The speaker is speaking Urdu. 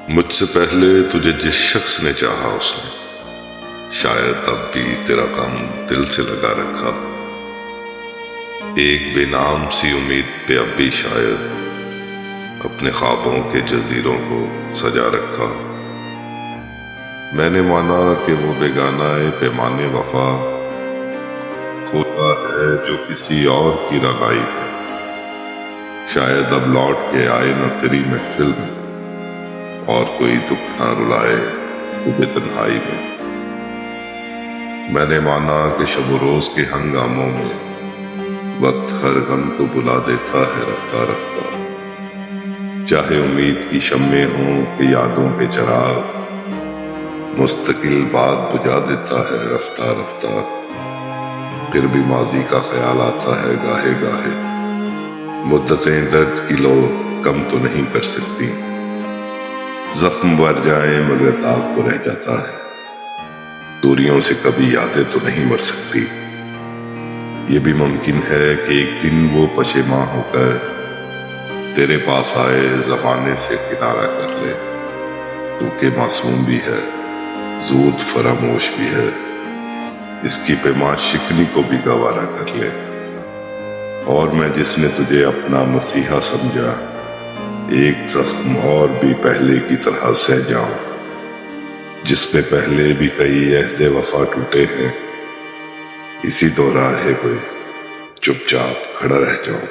مجھ سے پہلے تجھے جس شخص نے چاہا اس نے شاید تب بھی تیرا غم دل سے لگا رکھا۔ ایک بے نام سی امید پہ اب بھی شاید اپنے خوابوں کے جزیروں کو سجا رکھا۔ میں نے مانا کہ وہ بیگانہ پیمانے وفا کھوتا ہے جو کسی اور کی رعنائی میں، شاید اب لوٹ کے آئے نہ تیری محفل میں، اور کوئی دکھ نہ رلائے تجھے تنہائی میں۔ میں نے مانا کہ شب و روز کے ہنگاموں میں وقت ہر غم کو بلا دیتا ہے رفتہ رفتہ، چاہے امید کی شمعیں ہوں کہ یادوں کے چراغ، مستقل بات بجھا دیتا ہے رفتہ رفتہ۔ پھر بھی ماضی کا خیال آتا ہے گاہے گاہے، مدتیں درد کی لو کم تو نہیں کر سکتی، زخم بھر جائیں مگر داغ تو رہ جاتا ہے، دوریوں سے کبھی یادیں تو نہیں مر سکتی۔ یہ بھی ممکن ہے کہ ایک دن وہ پشیماں ہو کر تیرے پاس آئے، زمانے سے کنارہ کر لے، تو کہ معصوم بھی ہے، زود فراموش بھی ہے، اس کی پیماں شکنی کو بھی گوارا کر لے۔ اور میں جس نے تجھے اپنا مسیحا سمجھا، ایک زخم اور بھی پہلے کی طرح سہ جاؤں، جس پہ پہلے بھی کئی عہد وفا ٹوٹے ہیں، اسی دوراہے پہ چپ چاپ کھڑا رہ جاؤں۔